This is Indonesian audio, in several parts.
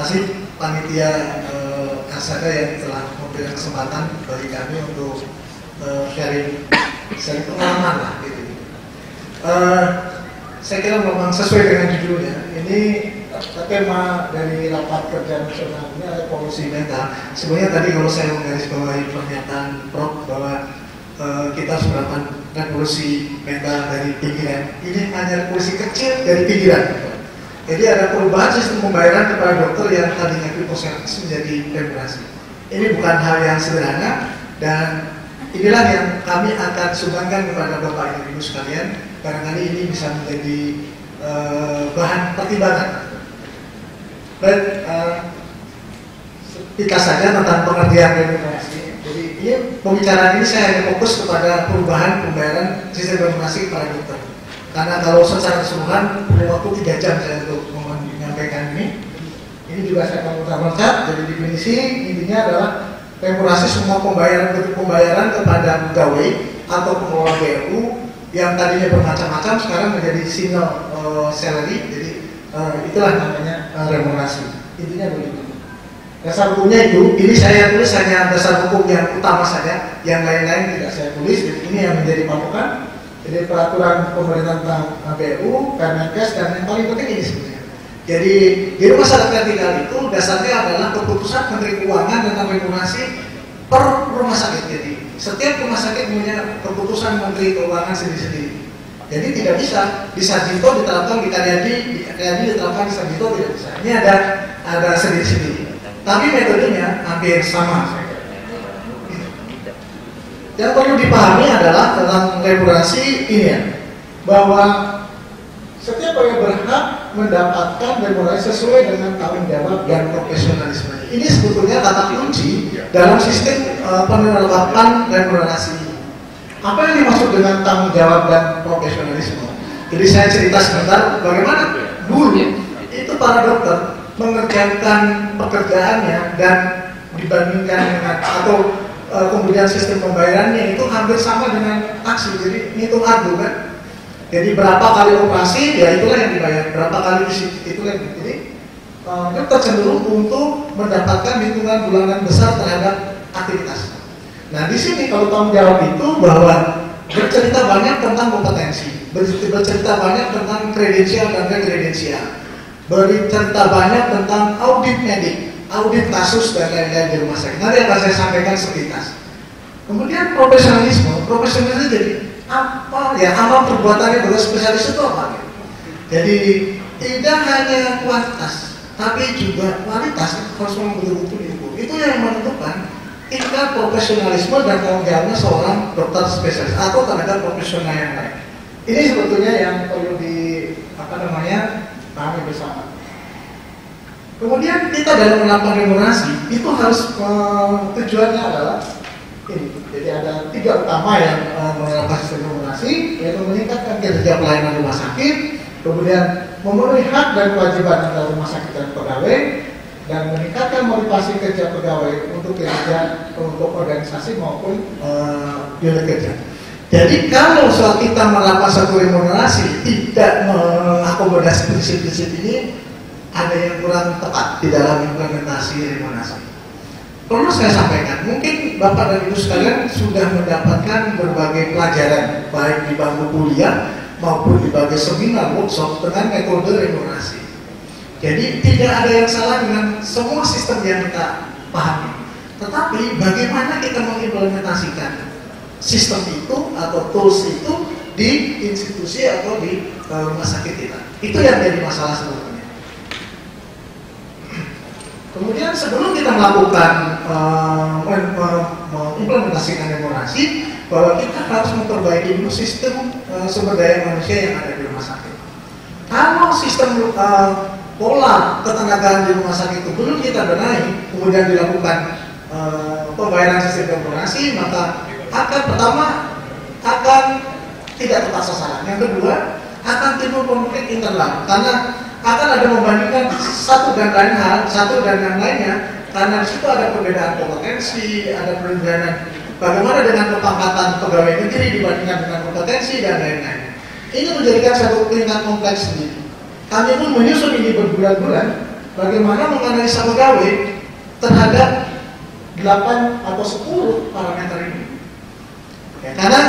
kasih panitia Kasada yang telah memberikan kesempatan bagi kami untuk sharing pengalaman lah gitu. Saya kira memang sesuai dengan judulnya. Ini tema dari rapat kerja nasional ini adalah polusi mental. Sebenarnya tadi kalau saya menggarisbawahi pernyataan Prof bahwa kita harus melakukan revolusi mental dari pikiran. Ini hanya revolusi kecil dari pikiran. Jadi ada perubahan sistem pembayaran kepada dokter yang tadinya fitoservis menjadi remunerasi. Ini bukan hal yang sederhana dan inilah yang kami akan sumbangkan kepada Bapak Ibu sekalian. Barangkali ini bisa menjadi bahan pertimbangan. Baik, singkat saja tentang pengertian remunerasi. Jadi ini pembicaraan ini saya hanya fokus kepada perubahan pembayaran sistem remunerasi kepada dokter. Karena kalau secara keseluruhan perlu waktu 3 jam saya untuk menyampaikan ini. Ini juga saya akan loncat-loncat. Jadi definisi intinya adalah remunerasi semua bentuk pembayaran kepada pegawai atau pengelola BLU yang tadinya bermacam-macam sekarang menjadi single salary. Jadi itulah namanya remunerasi. Intinya begitu. Dasar hukumnya itu, ini saya tulis hanya dasar hukum yang utama saja, yang lain-lain tidak saya tulis. Jadi ini yang menjadi patokan. Jadi peraturan pemerintah tentang BLU, Permenkes, dan yang paling penting ini sebenarnya. Jadi di rumah sakit vertikal itu dasarnya adalah keputusan Menteri Keuangan tentang remunerasi per rumah sakit. Jadi setiap rumah sakit punya keputusan Menteri Keuangan sendiri-sendiri. Jadi tidak bisa di Sarjito diterapkan di Karyadi diterapkan di Sarjito, tidak bisa. Ini ada sendiri-sendiri. Tapi metodenya hampir sama. Yang perlu dipahami adalah tentang remunerasi ini ya, bahwa setiap orang berhak mendapatkan remunerasi sesuai dengan tanggung jawab dan profesionalisme. Ini sebetulnya kata kunci dalam sistem penerapan remunerasi. Apa yang dimaksud dengan tanggung jawab dan profesionalisme? Jadi saya cerita sebentar bagaimana dulu itu para dokter mengerjakan pekerjaannya dan dibandingkan dengan atau kemudian sistem pembayarannya itu hampir sama dengan taksi. Jadi ngitung ardu kan. Jadi berapa kali operasi ya itulah yang dibayar, berapa kali visit itulah yang jadi kita cenderung untuk mendapatkan hitungan bulanan besar terhadap aktivitas. Nah di sini kalau tanggung jawab itu bahwa bercerita banyak tentang kompetensi, bercerita banyak tentang kredensial dan rekredensial, bercerita banyak tentang audit medik, audit kasus dan lain-lain di rumah sakit. Nanti akan saya sampaikan sepintas. Kemudian profesionalisme jadi apa ya, amal perbuatannya bagi spesialis itu apa? Jadi tidak hanya kuantitas, tapi juga kualitas harus betul-betul diukur. Itu yang menentukan tingkat profesionalisme dan tanggung jawabnya seorang dokter spesialis atau tenaga profesional yang lain. Ini sebetulnya yang perlu pahami bersama. Kemudian kita dalam melakukan remunerasi itu harus tujuannya adalah ini. Jadi ada 3 utama yang menerapkan sistem remunerasi, yaitu meningkatkan kinerja pelayanan rumah sakit, kemudian memenuhi hak dan kewajiban antara rumah sakit dan pegawai, dan meningkatkan motivasi kerja pegawai untuk kinerja untuk organisasi maupun unit kerja. Jadi kalau soal kita melakukan satu remunerasi tidak mengakomodasi prinsip-prinsip ini, ada yang kurang tepat di dalam implementasi remunerasi. Perlu saya sampaikan, mungkin Bapak dan Ibu sekalian sudah mendapatkan berbagai pelajaran baik di bangku kuliah maupun di berbagai seminar workshop tentang metode remunerasi. Jadi tidak ada yang salah dengan semua sistem yang kita pahami. Tetapi bagaimana kita mengimplementasikan sistem itu atau tools itu di institusi atau di rumah sakit kita. Itu yang jadi masalah sebetulnya. Kemudian sebelum kita melakukan mengimplementasikan remunerasi, bahwa kita harus memperbaiki dulu sistem sumber daya manusia yang ada di rumah sakit. Kalau sistem pola ketenagaan di rumah sakit itu belum kita benahi, kemudian dilakukan pembayaran sistem remunerasi, maka akan tidak tepat sasaran. Yang kedua, akan timbul konflik internal karena akan ada membandingkan satu dan yang lainnya, karena di situ ada perbedaan kompetensi, ada perbedaan bagaimana dengan kepangkatan pegawai negeri dibandingkan dengan kompetensi dan lain-lain. Ini menjadikan satu tingkat kompleks sendiri. Kami pun menyusun ini berbulan-bulan bagaimana menganalisa pegawai terhadap 8 atau 10 parameter ini. Ya, karena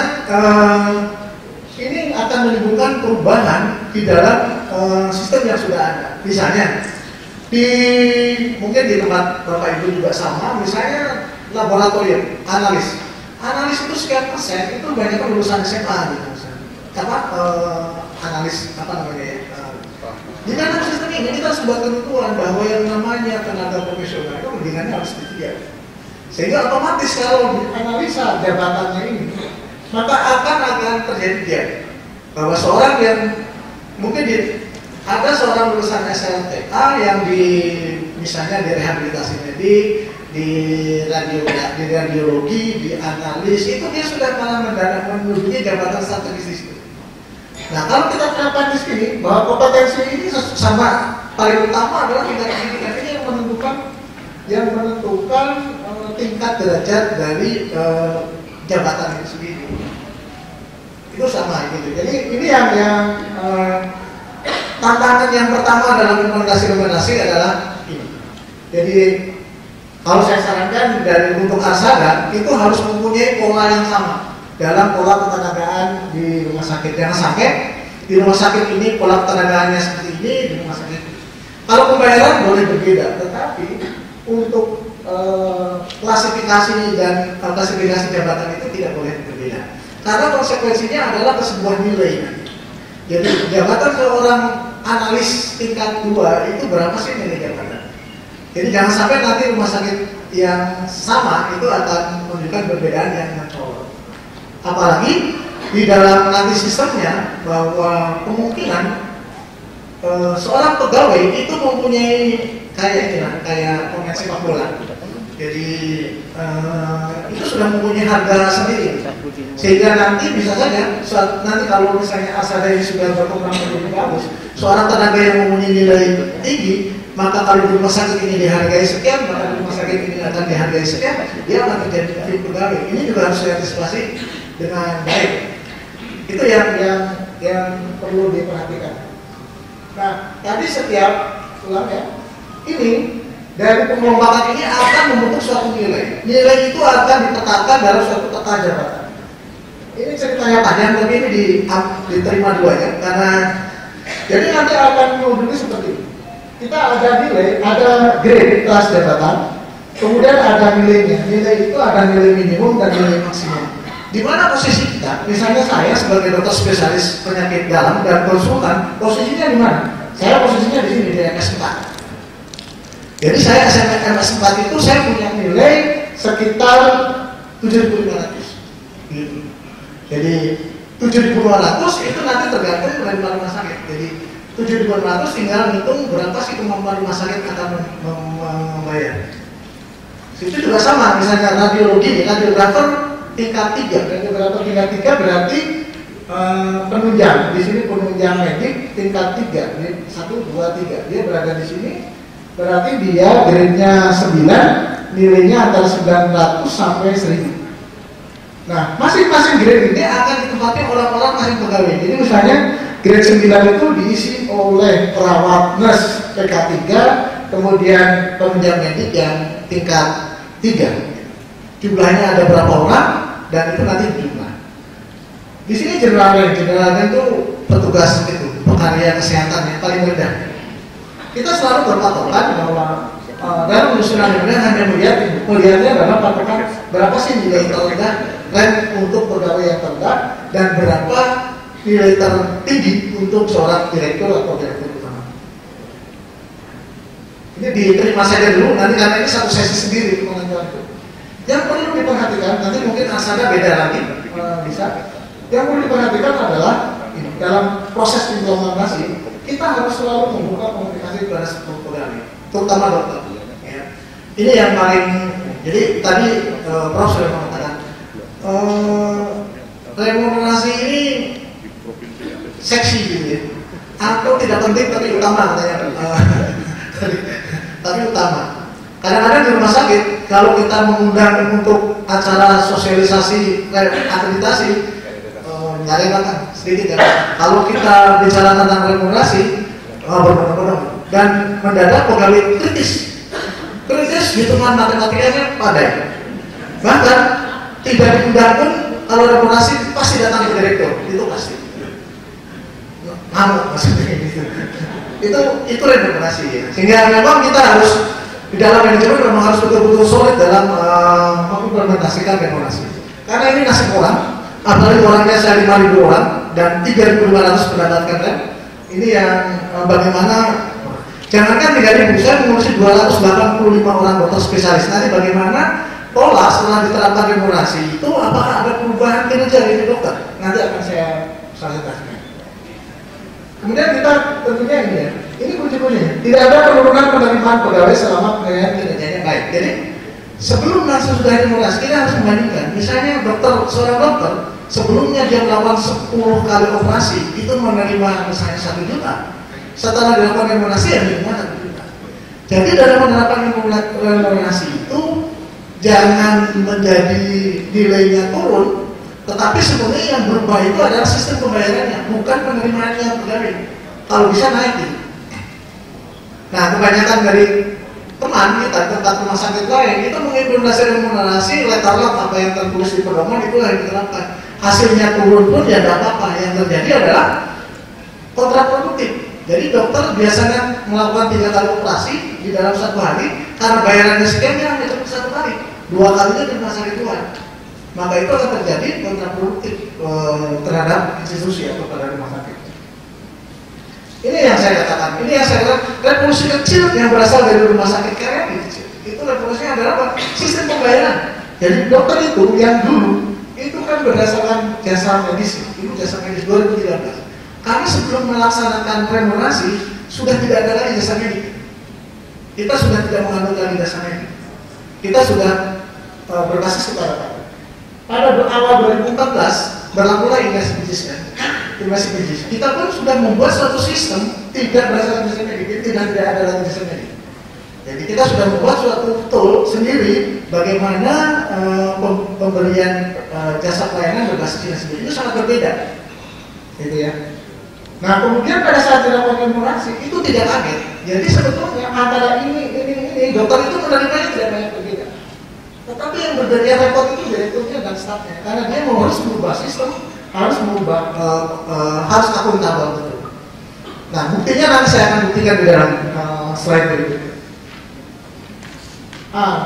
ini akan menimbulkan perubahan di dalam sistem yang sudah ada. Misalnya, mungkin di tempat Bapak Ibu juga sama, misalnya laboratorium, analis. Analis itu sekian persen, itu banyak lulusan SMA gitu. Analis, apa namanya ya? Di dalam sistem ini kita harus buat ketentuan bahwa yang namanya tenaga profesional itu pendidikannya harus D3. Sehingga otomatis kalau analisa jabatannya ini, maka akan terjadi dia bahwa seorang yang mungkin ada seorang lulusan SLTA yang misalnya di rehabilitasi medik, di radiologi, di analis, itu dia sudah malah menduduki jabatan strategis di situ. Nah, kalau kita terapkan di sini bahwa kompetensi ini sama paling utama adalah tingkat pendidikan ini yang menentukan tingkat derajat dari jabatan itu sendiri. Itu sama gitu. Jadi ini yang tantangan yang pertama dalam implementasi adalah ini. Jadi kalau saya sarankan untuk Arsada itu harus mempunyai pola yang sama dalam pola ketenagaan di rumah sakit. Jangan sampai di rumah sakit ini pola ketenagaannya seperti ini, di rumah sakit. Kalau pembayaran boleh berbeda, tetapi untuk klasifikasi dan klasifikasi jabatan itu tidak boleh berbeda. Karena konsekuensinya adalah ke sebuah nilai. Jadi jabatan seorang analis tingkat 2 itu berapa sih nilai jabatan? Jadi jangan sampai nanti rumah sakit yang sama itu akan menunjukkan perbedaan yang mencolok. Apalagi di dalam nanti sistemnya bahwa kemungkinan seorang pegawai itu mempunyai kayak pemain sepak bola. Jadi itu sudah mempunyai harga sendiri. Sehingga nanti bisa saja nanti kalau misalnya Arsada ini sudah berkembang menjadi bagus, seorang tenaga yang mempunyai nilai tinggi, maka kalau di rumah sakit ini dihargai sekian, maka di rumah sakit ini akan dihargai sekian, dia akan menjadi fit pegawai. Ini juga harus diantisipasi dengan baik. Itu yang perlu diperhatikan. Nah, tadi setiap ini dari pengelombakan ini akan membentuk suatu nilai. Nilai itu akan ditetapkan dalam suatu peta jabatan. Ini ceritanya panjang, tapi ini diterima dua ya, karena jadi nanti akan menunjukkan seperti ini. Kita ada nilai, ada grade kelas jabatan, kemudian ada nilainya. Nilai itu ada nilai minimum dan nilai maksimum. Di mana posisi kita? Misalnya saya sebagai dokter spesialis penyakit dalam dan konsultan, posisinya di mana? Saya posisinya di sini di MS4. Jadi saya MS4 itu saya punya nilai sekitar 7.500. Gitu. Jadi 7.500 itu nanti tergantung dari rumah sakit. Jadi 7.500 tinggal hitung berapa sih kemampuan rumah sakit akan membayar. Itu juga sama, misalnya radiologi, radiografer tingkat 3, radiografer tingkat 3 berarti penunjang. Di sini penunjang medik tingkat 3, ini 1, 2, 3. Dia berada di sini, berarti dia grade-nya 9, nilainya antara 900 sampai 1000. Nah, masing-masing grade ini akan ditempati orang-orang masing pegawai. Jadi misalnya grade 9 itu diisi oleh perawat nurse PK3, kemudian penunjang medik yang tingkat 3. Jumlahnya ada berapa orang dan itu nanti jumlah. Di sini generalnya itu petugas itu pekerja kesehatan yang paling rendah. Kita selalu berpatokan bahwa dalam penyusunan ini hanya melihatnya adalah patokan berapa sih nilai terendah rank untuk pegawai yang terendah dan berapa nilai tertinggi untuk seorang direktur atau direktur utama. Ini diterima saja dulu, nanti karena ini satu sesi sendiri pengajuan itu. Yang perlu diperhatikan, nanti mungkin Arsada beda lagi, bisa. Yang perlu diperhatikan adalah ini, dalam proses implementasi kita harus selalu membuka komunikasi kepada seluruh pegawai, terutama dokter. Ya. Ini yang paling. Jadi tadi Prof sudah mengatakan remunerasi ini seksi gitu ya, atau tidak penting tapi utama katanya. Tapi utama. Kadang-kadang di rumah sakit kalau kita mengundang untuk acara sosialisasi akreditasi nyari makan sedikit ya. Kalau kita bicara tentang remunerasi berbondong-bondong. dan mendadak pegawai kritis hitungan matematikanya padai, bahkan tidak diundang pun kalau reformasi pasti datang ke direktur, itu pasti ngamuk maksudnya gitu. Itu reformasi ya. Sehingga memang kita harus di dalam manajemen memang harus betul-betul solid dalam mengimplementasikan reformasi, karena ini nasib orang, apalagi orangnya saya 5.000 orang dan 3.500 mendapatkan rem. Ini yang bagaimana, jangankan 3.000, saya mengurusi 285 orang dokter spesialis. Nanti bagaimana pola setelah diterapkan reformasi itu, apakah ada perubahan kinerja dari dokter, nanti akan saya sampaikan. Kemudian kita tentunya ini ya, ini kunci-kuncinya, tidak ada penurunan penerimaan pegawai selama penilaian kinerjanya baik. Jadi sebelum langsung sudah reformasi, kita harus membandingkan. Misalnya seorang dokter sebelumnya dia melakukan 10 kali operasi, itu menerima misalnya 1 juta. Setelah dilakukan reformasi ya menerima 1 juta. Jadi dalam menerapkan reformasi itu jangan menjadi nilainya turun, tetapi sebenarnya yang berubah itu adalah sistem pembayarannya, bukan penerimaannya pegawai. Kalau bisa naikin. Nah, kebanyakan dari teman kita tempat rumah sakit lain itu mengimplementasi remunerasi letterlock, apa yang tertulis di pedoman itu yang diterapkan. Hasilnya turun pun ya tidak apa-apa. Yang terjadi adalah kontraproduktif. Jadi dokter biasanya melakukan 3 kali operasi di dalam 1 hari, karena bayarannya sekian dia hanya cukup 1 kali, 2 kalinya di rumah sakit luar. Maka itu akan terjadi kontraproduktif terhadap institusi atau pada rumah sakit. Ini yang saya katakan, ini yang saya katakan revolusi kecil yang berasal dari rumah sakit karya kecil. Itu revolusinya adalah apa? Sistem pembayaran. Jadi dokter itu yang dulu itu kan berdasarkan jasa medis, itu jasa medis 2013. Kami sebelum melaksanakan remunerasi sudah tidak ada lagi jasa medis. Kita sudah tidak mengandung lagi jasa medis. Kita sudah berbasis kepada pada awal 2014 berlakulah Inggris bisnis kan, Inggris bisnis. Kita pun sudah membuat suatu sistem tidak berdasarkan jasa medis, tidak ada lagi jasa medis. Jadi kita sudah membuat suatu tool sendiri bagaimana pemberian jasa pelayanan berbasis jasa medis itu sangat berbeda, gitu ya. Nah kemudian pada saat dilakukan remunerasi itu tidak kaget. Jadi sebetulnya antara ini dokter itu menerimanya tidak banyak berbeda. Tetapi yang berbeda repot itu direkturnya dan stafnya, karena dia harus merubah sistem, harus merubah, harus akuntabel betul. Nah buktinya nanti saya akan buktikan di dalam slide berikutnya.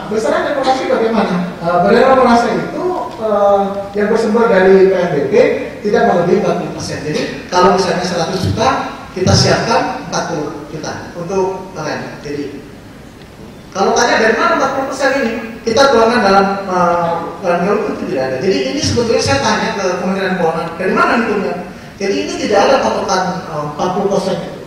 Besaran reformasi bagaimana? Reformasi itu yang bersumber dari PNBP tidak melebihi 40%. Jadi kalau misalnya 100 juta, kita siapkan 40 juta untuk rem. Jadi kalau tanya dari mana 40% ini, kita tuangkan dalam plan itu tidak ada. Jadi ini sebetulnya saya tanya ke Kementerian Keuangan, dari mana hitungnya? Jadi ini tidak ada patokan 40% itu.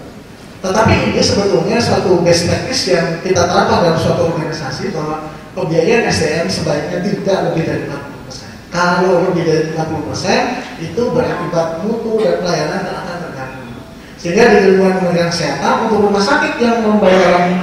Tetapi ini sebetulnya suatu best practice yang kita terapkan dalam suatu organisasi, bahwa pembiayaan SDM sebaiknya tidak lebih dari 40%. Kalau lebih dari 40% itu berakibat mutu dan pelayanan akan terganggu. Sehingga di lingkungan Kementerian Kesehatan untuk rumah sakit yang membayar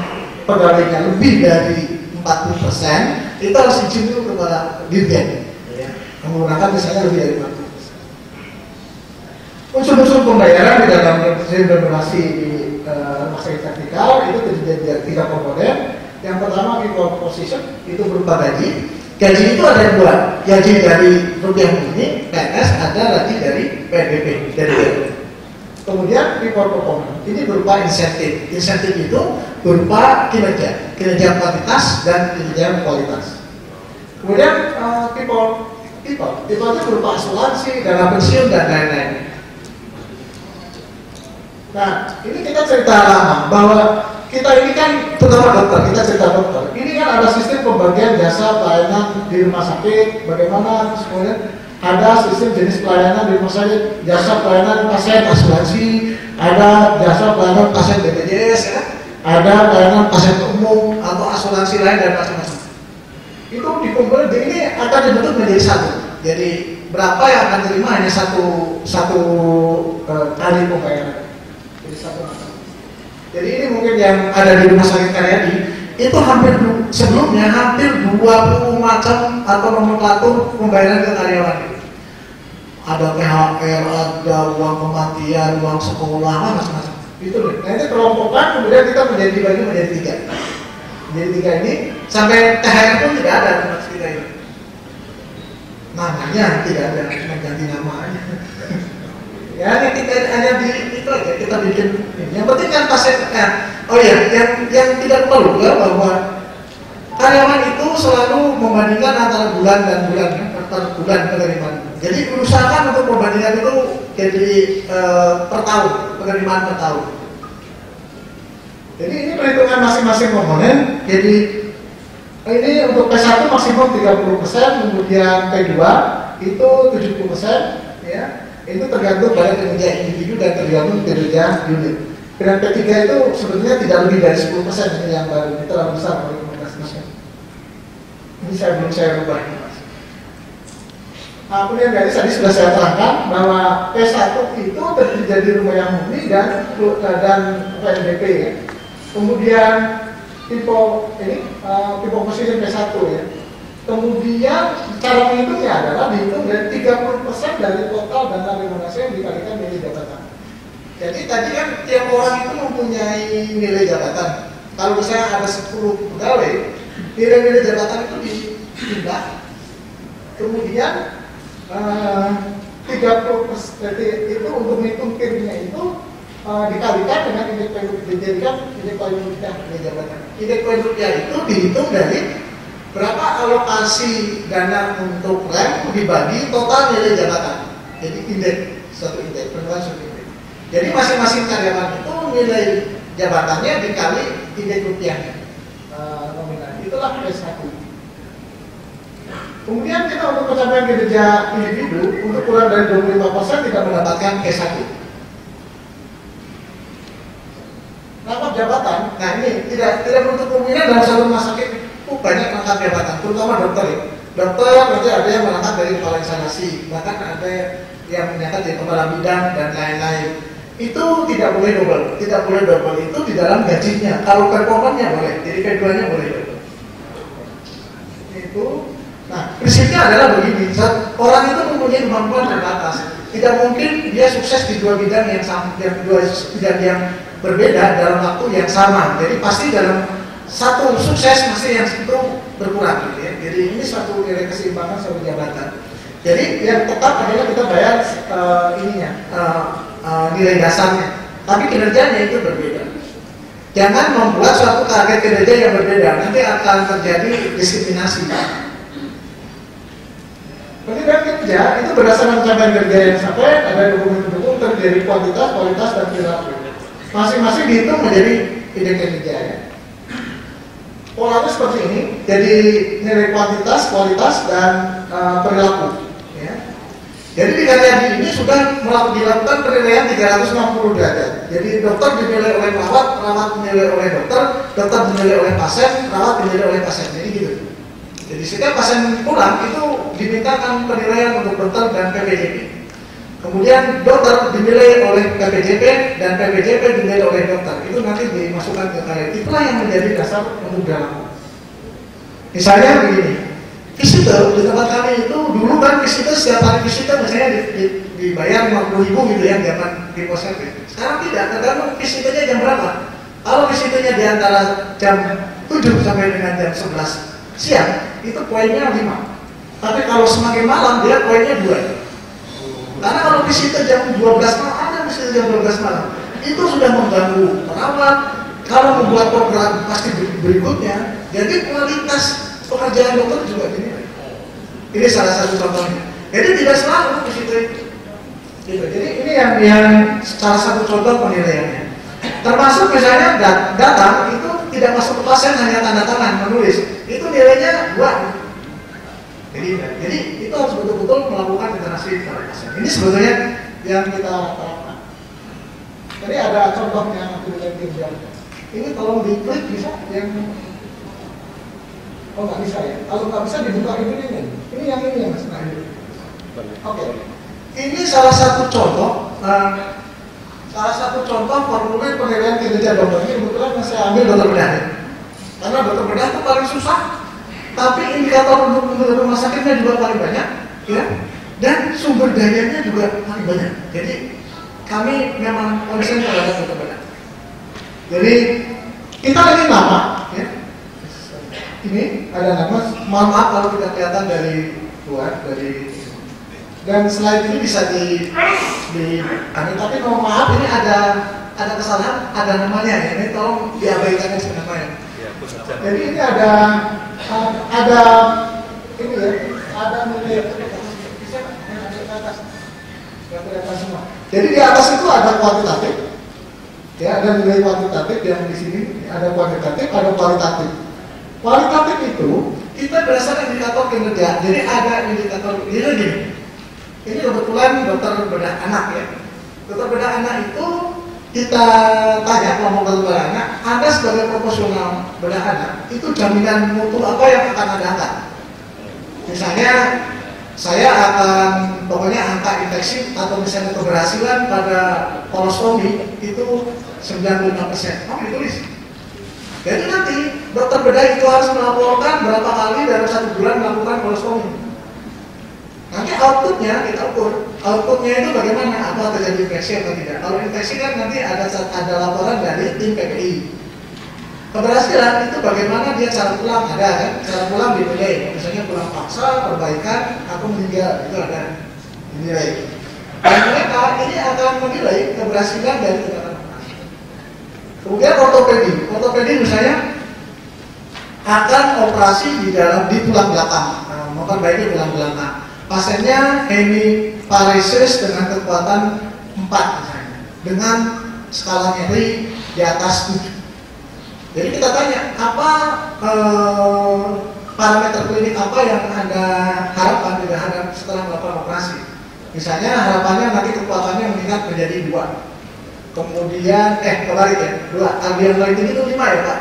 pegawainya lebih dari 40% itu harus izin dulu kepada dirjen, ya, menggunakan misalnya lebih dari 40%. Unsur-unsur pembayaran di dalam reformasi di rumah sakit vertikal itu terdiri dari 3 komponen. Yang pertama people position, itu berupa gaji. Gaji itu ada 2, gaji dari rupiah ini PNS, ada gaji dari PNBP, dari DPR. Kemudian people performance, ini berupa insentif. Insentif itu berupa kinerja kuantitas dan kinerja kualitas. Kemudian people itu berupa asuransi, dana pensiun dan lain-lain. Nah, ini kita cerita lama bahwa kita ini kan terutama dokter, kita cerita dokter. Ini kan ada sistem pembagian jasa pelayanan di rumah sakit, bagaimana kemudian ada sistem jenis pelayanan di rumah sakit, jasa pelayanan pasien asuransi, ada jasa pelayanan pasien BPJS, ya, ada pelayanan pasien umum atau asuransi lain dan macam-macam. Itu dikumpulkan, ini akan dibentuk menjadi satu. Jadi berapa yang akan terima hanya satu kali pembayaran. Jadi ini mungkin yang ada di rumah sakit Karyadi itu sebelumnya hampir 20 macam atau nomenklatur pembayaran ke karyawan. Ada THR, ada uang kematian, uang sekolah, macam-macam. Itu nih. Nah ini kelompokkan, kemudian kita bagi menjadi 3. Jadi 3 ini sampai THR pun tidak ada di mas kita ini. Namanya tidak ada, cuma ganti nama aja. Ya, kita hanya di itu aja kita bikin. Yang penting kan pasien. Oh iya, yang tidak perlu ya bahwa karyawan itu selalu membandingkan antara bulan dan bulan, per bulan penerimaan. Jadi usahakan untuk membandingkan itu jadi per tahun, penerimaan per tahun. Jadi ini perhitungan masing-masing komponen. Jadi ini untuk P1 maksimum 30%, kemudian P2 itu 70%, ya. Itu tergantung pada kinerja individu dan tergantung kinerja unit. Dan P3 itu sebetulnya tidak lebih dari 10%, ini yang baru, ini terlalu besar kalau rekomendasinya. Ini belum saya rubah. Nah, kemudian dari tadi sudah saya terangkan bahwa P1 itu terjadi rumah yang murni dan PNBP ya. Kemudian tipe ini tipe posisi P1 ya. Kemudian cara menghitungnya adalah dihitung dari 30% dari total dana remunerasi yang dikalikan nilai jabatan. Jadi tadi kan tiap orang itu mempunyai nilai jabatan. Kalau misalnya ada 10 pegawai, nilai-nilai jabatan itu dipindah. Kemudian 30% itu untuk menghitung kirnya itu dikalikan dengan indeks kualitas nilai jabatan. Indeks kualitas itu dihitung dari berapa alokasi dana untuk rem dibagi total nilai jabatan. Jadi indeks, satu indeks, penilaian satu indeks. Jadi masing-masing karyawan itu nilai jabatannya dikali indeks rupiahnya nominal. Itulah P1. Kemudian kita untuk pencapaian kinerja individu untuk kurang dari 25% tidak mendapatkan P1. Rangkap jabatan, nah ini tidak menutup kemungkinan dalam satu rumah sakit banyak rangkap jabatan, terutama dokter ya. Dokter nanti ada yang merangkap dari kepala instansi, bahkan ada yang menyangkat dari kepala bidang dan lain-lain. Itu tidak boleh double itu di dalam gajinya. Kalau performanya boleh, jadi keduanya boleh double. Itu, nah prinsipnya adalah begini, orang itu mempunyai kemampuan terbatas. Tidak mungkin dia sukses di dua bidang yang sama, dua bidang yang berbeda dalam waktu yang sama. Jadi pasti dalam satu sukses masih yang itu berkurang gitu ya. Jadi ini suatu nilai keseimbangan suatu jabatan. Jadi yang tetap adalah kita bayar nilai dasarnya, tapi kinerjanya itu berbeda. Jangan membuat suatu target kinerja yang berbeda, nanti akan terjadi diskriminasi. Penilaian kinerja itu berdasarkan pencapaian kerja yang sampai ada dokumen pendukung terdiri kuantitas, kualitas, dan perilaku. Masing-masing dihitung menjadi indeks kinerja ya. Polanya seperti ini, jadi nilai kuantitas, kualitas, dan perilaku. Ya. Jadi di KTAD ini sudah dilakukan penilaian 360 derajat. Jadi dokter dinilai oleh perawat, perawat dinilai oleh dokter, dokter dinilai oleh pasien, perawat dinilai oleh pasien. Jadi gitu. Jadi setiap pasien pulang itu dimintakan penilaian untuk dokter dan PPJP. Kemudian dokter dinilai oleh PPJP dan PPJP dinilai oleh dokter. Itu nanti dimasukkan ke KTAD. Itulah yang menjadi dasar untuk dalam. Misalnya begini, visitor di tempat kami itu dulu kan visitor setiap hari visitor misalnya dibayar 50.000 gitu ya zaman di pos service. Sekarang tidak, tergantung visitornya jam berapa. Kalau visitornya di antara jam 7 sampai dengan jam 11 siang, itu poinnya 5. Tapi kalau semakin malam dia poinnya 2. Karena kalau visitor jam 12 malam, ada visitor jam 12 malam, itu sudah mengganggu perawat. Kalau membuat program pasti berikutnya, jadi kualitas pekerjaan dokter juga dinilai. Ini salah satu contohnya. Jadi tidak selalu visitor itu. Gitu. Jadi ini yang salah satu contoh penilaiannya. Termasuk misalnya datang itu tidak masuk ke pasien hanya tanda tangan menulis, itu nilainya 2. Jadi itu harus betul-betul melakukan interaksi dengan pasien. Ini sebetulnya yang kita terapkan. Jadi ada contohnya penilaian kinerja. Ini tolong diklik bisa yang nggak bisa ya. Kalau nggak bisa dibuka ini. Ini yang mas. Nah, Oke. Ini salah satu contoh. Salah satu contoh formulir penilaian kinerja dokter. Ini kebetulan saya ambil dokter bedah. Karena dokter bedah itu paling susah. Tapi indikator untuk rumah sakitnya juga paling banyak, ya, dan sumber dayanya juga paling banyak. Jadi kami memang konsen terhadap dokter bedah. Jadi kita ini nama, ya. Ini ada nama. Mohon maaf kalau tidak kelihatan dari luar, dan slide ini bisa tapi mohon maaf ini ada kesalahan, ada namanya ya. Ini tolong diabaikan aja namanya. Jadi ini ada ini ya, ada nilai semua. Jadi di atas itu ada kuantitatif, ya, ada nilai kuantitatif yang di sini ada kuantitatif, ada kualitatif. Kualitatif itu kita berdasarkan indikator kinerja. Jadi ada indikator gini. Ini kebetulan dokter bedah anak ya. Dokter bedah anak itu kita tanya ngomong dokter bedah anak, Anda sebagai profesional bedah anak itu jaminan mutu apa yang akan Anda angkat? Misalnya saya akan pokoknya angka infeksi atau misalnya keberhasilan pada kolostomi itu 95%. Oh, ditulis. Jadi nanti dokter bedah itu harus melaporkan berapa kali dalam 1 bulan melakukan kolostomi. Nanti outputnya kita ukur. Outputnya itu bagaimana? Apa terjadi infeksi atau tidak? Kalau infeksi kan nanti ada laporan dari tim PPI. Keberhasilan itu bagaimana dia cara pulang, ada kan? Cara pulang dinilai, misalnya pulang paksa, perbaikan, atau meninggal, itu ada dinilai. Dan mereka ini akan menilai keberhasilan dari tindakan operasi. Kemudian ortopedi misalnya akan operasi di tulang belakang, memperbaiki tulang belakang. Pasiennya hemiparesis dengan kekuatan 4 misalnya, dengan skala nyeri di atas 7. Jadi kita tanya, apa parameter klinik apa yang Anda harapkan setelah melakukan operasi? Misalnya harapannya nanti kekuatannya meningkat menjadi 2. Kemudian, kebalik ya, 2. Albion rating itu 5 ya Pak,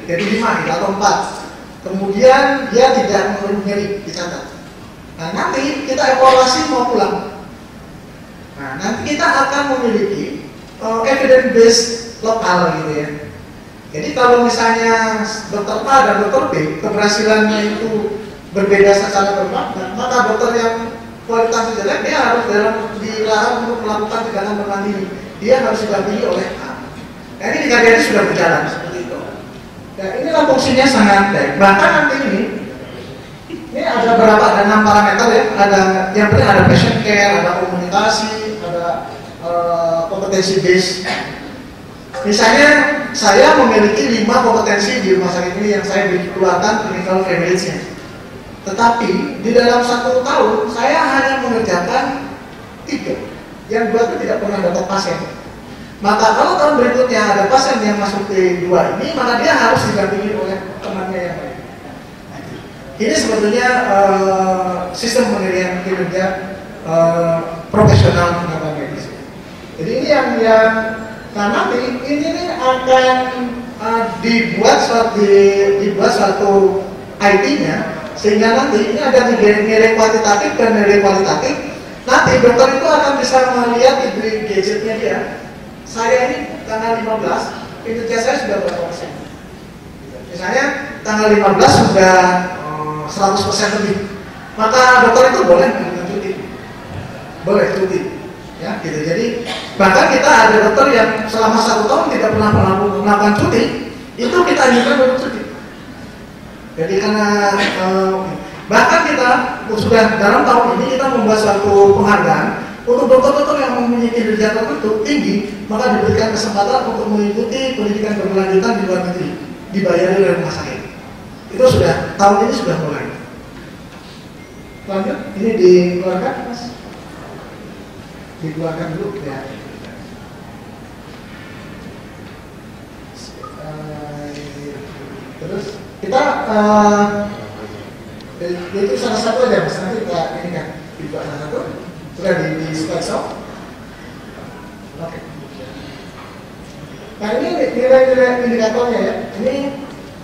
jadi 5 atau 4. Kemudian dia tidak mengeluh nyeri, dicatat. Nah nanti kita evaluasi mau pulang. Nah nanti kita akan memiliki evidence based lokal gitu ya. Jadi kalau misalnya dokter A dan dokter B keberhasilannya itu berbeda secara bermakna, maka dokter yang kualitasnya jelek dia harus dilarang untuk melakukan tindakan bermandiri. Dia harus didampingi oleh A. Nah ini di KDRT sudah berjalan seperti itu. Dan inilah fungsinya sangat baik. Bahkan nanti ini ada 6 parameter ya. Yang penting ada patient care, ada komunikasi, ada kompetensi base. Misalnya saya memiliki 5 kompetensi di rumah sakit ini yang saya keluarkan clinical evidence-nya. Tetapi di dalam 1 tahun saya hanya mengerjakan 3. Yang 2 itu tidak pernah dapat pasien. Maka kalau tahun berikutnya ada pasien yang masuk ke 2 ini, maka dia harus didampingi oleh temannya yang lain. Ini sebetulnya sistem penilaian kinerja profesional tenaga medis. Jadi ini yang nah nanti ini akan dibuat suatu IT-nya sehingga nanti ini ada nilai kuantitatif dan nilai kualitatif. Nanti dokter itu akan bisa melihat di gadgetnya dia. Saya ini tanggal 15 kinerja saya sudah berapa persen? Misalnya tanggal 15 sudah 100% lebih. Maka dokter itu boleh memberikan cuti. Boleh cuti. Ya, gitu. Jadi bahkan kita ada dokter yang selama 1 tahun tidak pernah melakukan cuti, itu kita anjurkan untuk cuti. Jadi karena bahkan kita sudah dalam tahun ini kita membuat suatu penghargaan untuk dokter-dokter yang mempunyai kinerja tertentu tinggi, maka diberikan kesempatan untuk mengikuti pendidikan berkelanjutan di luar negeri, dibayari oleh rumah sakit. Itu sudah tahun ini sudah mulai. Lanjut, ini dikeluarkan Mas. Dikeluarkan dulu ya. Terus kita itu salah satu aja Mas, nanti kita ini kan dibuat salah satu sudah di slide show. Oke. Nah ini nilai-nilai indikatornya ya. Ini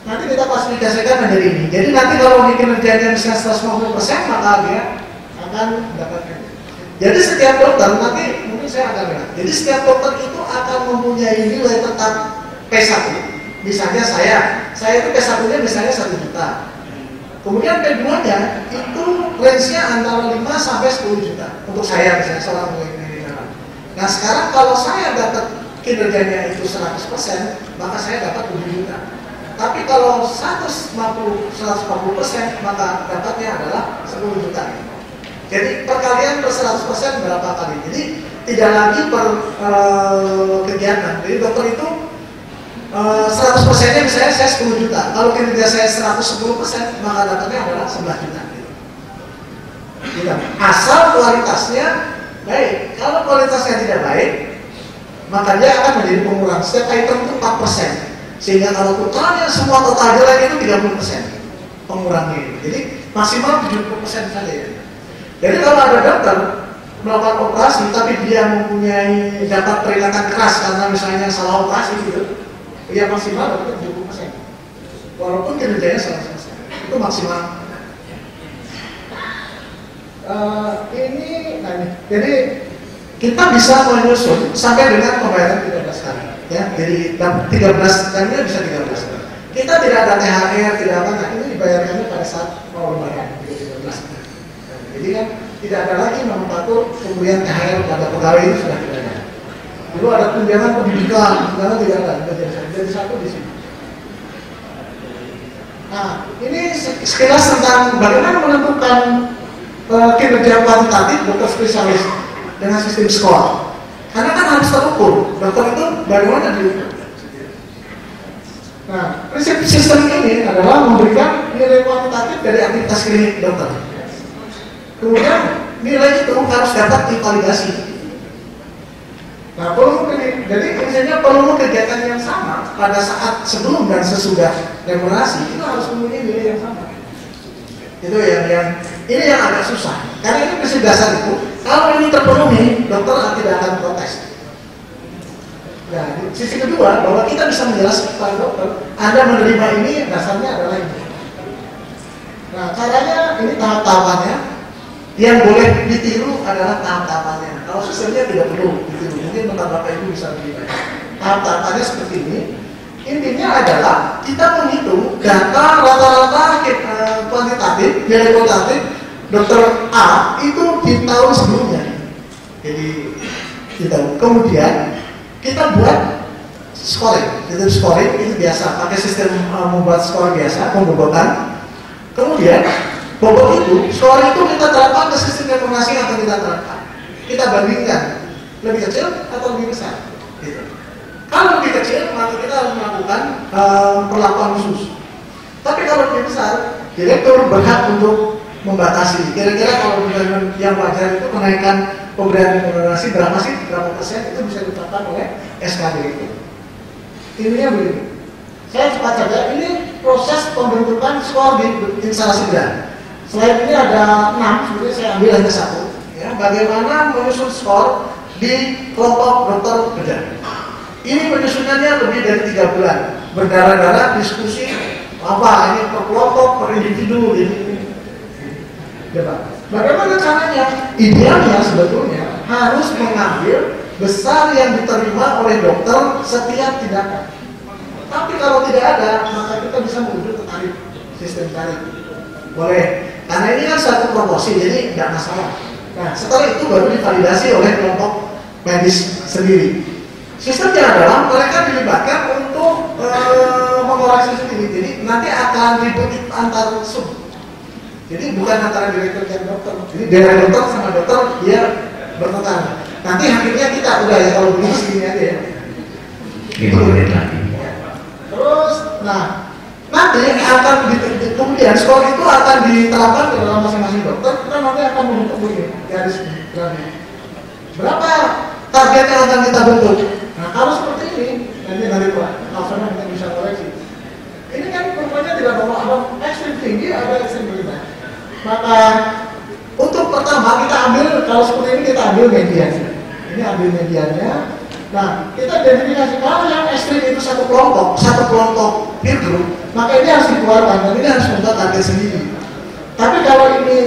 nanti kita klasifikasikan menjadi ini. Jadi nanti kalau kinerjanya misalnya 150%, maka dia akan mendapatkan. Jadi setiap dokter, nanti mungkin saya akan bilang, jadi setiap dokter itu akan mempunyai nilai tetap P1. Misalnya saya itu P1-nya misalnya 1 juta. Kemudian P2-nya itu range-nya antara 5 sampai 10 juta. Untuk saya misalnya seorang peneliti. Nah sekarang kalau saya dapat kinerjanya itu 100%, maka saya dapat 7 juta. Tapi kalau 140%, maka dapatnya adalah 10 juta. Jadi perkalian per 100% berapa kali? Jadi tidak lagi per kegiatan. Jadi dokter itu 100%-nya misalnya saya 10 juta. Kalau kinerja saya 110%, maka dapatnya adalah 11 juta. Gitu. Asal kualitasnya baik. Kalau kualitasnya tidak baik, maka dia akan menjadi pengurang. Setiap item itu 4%. Sehingga kalau totalnya semua total jelek itu 30% pengurangnya. Jadi maksimal 70% saja ya. Jadi kalau ada dokter melakukan operasi tapi dia mempunyai dapat peringatan keras karena misalnya salah operasi gitu, ya maksimal dapat 70%. Walaupun kinerjanya 100%. Itu maksimal. Jadi kita bisa menyusun sampai dengan pembayaran 13 kali. Ya, jadi 13 kalinya bisa 13 kali. Kita tidak ada THR, tidak apa, nah ini dibayarkannya pada saat mau lebaran 13 kali. Jadi kan tidak ada lagi nomenklatur pemberian THR pada pegawai itu sudah tidak ada. Dulu ada tunjangan pendidikan, sekarang tidak ada, jadi satu di sini. Nah, ini sekilas tentang bagaimana menentukan kinerja kuantitatif dokter spesialis dengan sistem skor. Karena kan harus terukur, dokter itu bagaimana diukur. Nah, prinsip sistem ini adalah memberikan nilai kuantitatif dari aktivitas klinik dokter. Kemudian nilai itu harus dapat divalidasi. Nah, jadi prinsipnya perlu kegiatan yang sama pada saat sebelum dan sesudah remunerasi itu harus memiliki nilai yang sama. Itu yang ini yang agak susah. Karena ini prinsip dasar itu, kalau ini terpenuhi, dokter tidak akan protes. Nah, sisi kedua, bahwa kita bisa menjelaskan kepada dokter, Anda menerima ini, dasarnya adalah ini. Nah, caranya ini tahap-tahapannya. Yang boleh ditiru adalah tahap-tahapannya. Kalau sistemnya tidak perlu ditiru, mungkin Bapak Ibu bisa lebih baik. Tahap-tahapannya seperti ini. Intinya adalah kita menghitung data rata-rata kuantitatif, nilai kuantitatif dokter A itu di tahun sebelumnya. Jadi kita kemudian kita buat scoring. Itu scoring itu biasa pakai sistem membuat skor biasa, pembobotan. Kemudian bobot itu, skor itu kita terapkan ke sistem informasi yang akan kita terapkan. Kita bandingkan lebih kecil atau lebih besar. Gitu. Kalau lebih kecil, maka kita harus melakukan perlakuan khusus. Tapi kalau lebih besar, direktur berhak untuk membatasi. Kira-kira kalau yang wajar itu kenaikan pemberian remunerasi berapa sih, berapa persen itu bisa ditetapkan oleh SKD itu. Intinya begini. Saya cepat saja. Ini proses pembentukan skor di instalasi bedah. Slide ini ada 6, sebenarnya saya ambil hanya 1. Ya, bagaimana menyusun skor di kelompok dokter bedah. Ini penyusunannya lebih dari 3 bulan. Berdarah-darah diskusi apa ini per kelompok, per individu ini. Bagaimana caranya? Idealnya sebetulnya harus mengambil besar yang diterima oleh dokter setiap tindakan. Tapi kalau tidak ada, maka kita bisa merujuk ke tarif, sistem tarif. Boleh. Karena ini kan satu proporsi, jadi tidak masalah. Nah, setelah itu baru divalidasi oleh kelompok medis sendiri. Sistemnya adalah mereka dilibatkan untuk mengoreksi sendiri. Jadi nanti akan ribut antar sub. Jadi bukan antara direktur dan dokter. Jadi dari dokter sama dokter dia bertengkar. Nanti akhirnya kita udah ya kalau begini segini aja ya. 5 menit lagi. Terus, nah nanti akan kemudian skor itu akan diterapkan ke dalam masing-masing dokter. Kita nanti akan membentuk begini garis ini. Berapa target yang akan kita bentuk? Nah kalau seperti ini, nanti Pak, langsungnya kita bisa koreksi. Ini kan kurvanya tidak bawa ada ekstrim tinggi, ada ekstrim rendah. Maka untuk pertama kita ambil, kalau seperti ini kita ambil mediannya. Ini ambil mediannya. Nah kita identifikasi kalau yang ekstrim itu satu kelompok peer group, maka ini harus dikeluarkan dan ini harus membuat target sendiri. Tapi kalau ini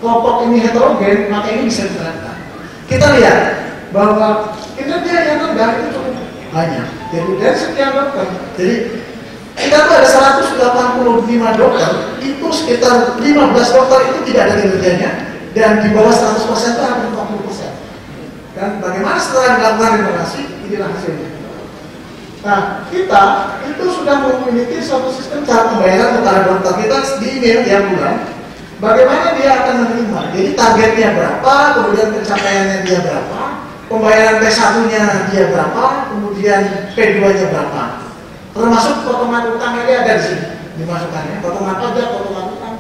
kelompok ini heterogen, maka ini bisa diterapkan. Kita lihat bahwa kinerja yang rendah itu cukup banyak. Jadi dari sekian dokter, jadi kita tuh ada 185 dokter, itu sekitar 15 dokter itu tidak ada kinerjanya, dan di bawah 100% itu hampir 40%. Dan bagaimana setelah dilakukan remunerasi, inilah hasilnya. Nah, kita itu sudah memiliki suatu sistem cara pembayaran kepada dokter kita di email tiap bulan. Bagaimana dia akan menerima? Jadi targetnya berapa, kemudian pencapaiannya dia berapa, pembayaran P1-nya dia berapa, kemudian P2-nya berapa. Termasuk potongan utang ini ada di sini dimasukkannya, potongan pajak, potongan utang.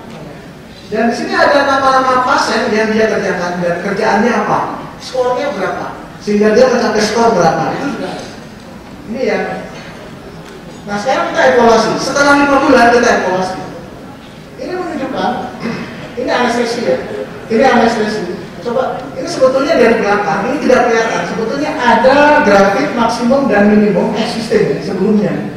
Dan di sini ada nama-nama pasien yang dia kerjakan dan kerjaannya apa, skornya berapa, sehingga dia mencapai skor berapa. Itu sudah ada. Ini ya. Nah sekarang kita evaluasi. Setelah 5 bulan kita evaluasi. Ini menunjukkan, ini anestesi ya. Ini anestesi. Coba, ini sebetulnya dari belakang, ini tidak kelihatan. Sebetulnya ada grafik maksimum dan minimum existing sebelumnya.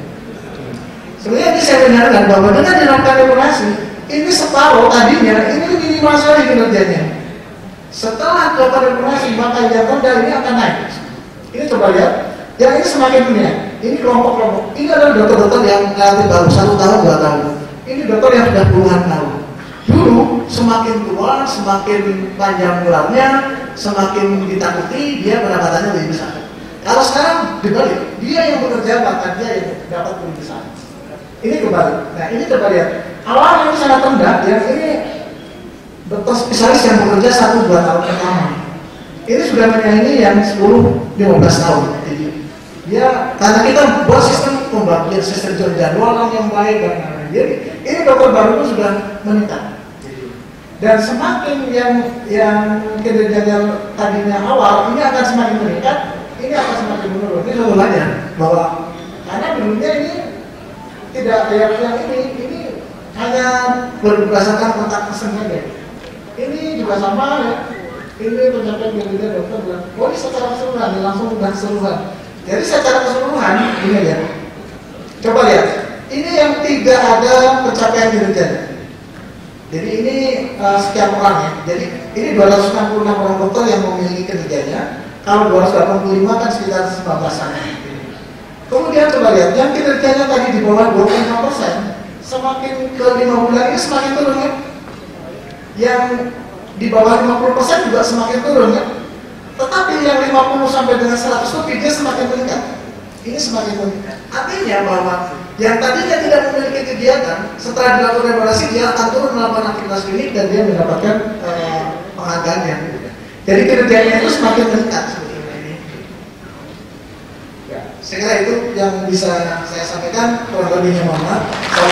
Sebenarnya ini saya benarkan bahwa dengan dilakukan evaluasi, ini separuh tadinya, ini minimal sekali kinerjanya. Setelah dilakukan evaluasi, maka yang rendah ini akan naik. Ini coba lihat. Yang ini semakin dunia, ini kelompok-kelompok. Ini adalah dokter-dokter yang relatif baru, 1 tahun, 2 tahun. Ini dokter yang sudah puluhan tahun. Dulu semakin tua, semakin panjang gelarnya, semakin ditakuti, dia pendapatannya lebih besar. Kalau sekarang dibalik, dia yang bekerja bahkan dia yang dapat lebih besar. Ini kembali. Nah ini coba lihat. Awalnya ini sangat rendah, yang ini dokter spesialis yang bekerja 1-2 tahun pertama. Ini sudah menyaingi yang 10-15 tahun. Ya, karena kita buat sistem pembagian, sistem jadwalan yang baik dan lain-lain. Jadi ini dokter baru itu sudah meningkat. Dan semakin yang kinerjanya tadinya awal, ini akan semakin meningkat, ini akan semakin menurun. Ini sebenarnya bahwa karena dulunya ini tidak kayak yang ini hanya berdasarkan kontak person saja. Ini juga sama ya. Ini pencapaian kinerja dokter bilang, oh ini secara keseluruhan, langsung sudah keseluruhan. Jadi secara keseluruhan, ini ya. Coba lihat, ini yang tidak ada pencapaian kinerjanya. Jadi ini sekian orang ya. Jadi ini 266 orang dokter yang memiliki kinerjanya. Kalau 285 kan sekitar 19-an. Kemudian coba lihat, yang kinerjanya tadi di bawah 25%, semakin ke 5 bulan ini semakin turun ya. Yang di bawah 50% juga semakin turun ya. Tetapi yang 50 sampai dengan 100 lebih dia semakin meningkat. Ini semakin meningkat. Artinya bahwa yang tadinya tidak memiliki kegiatan, setelah dilakukan evaluasi dia akan turun melakukan aktivitas klinik dan dia mendapatkan penghargaan yang jadi kinerjanya itu semakin meningkat sebetulnya ini. Ya, saya kira itu yang bisa saya sampaikan. Kurang lebihnya mohon maaf.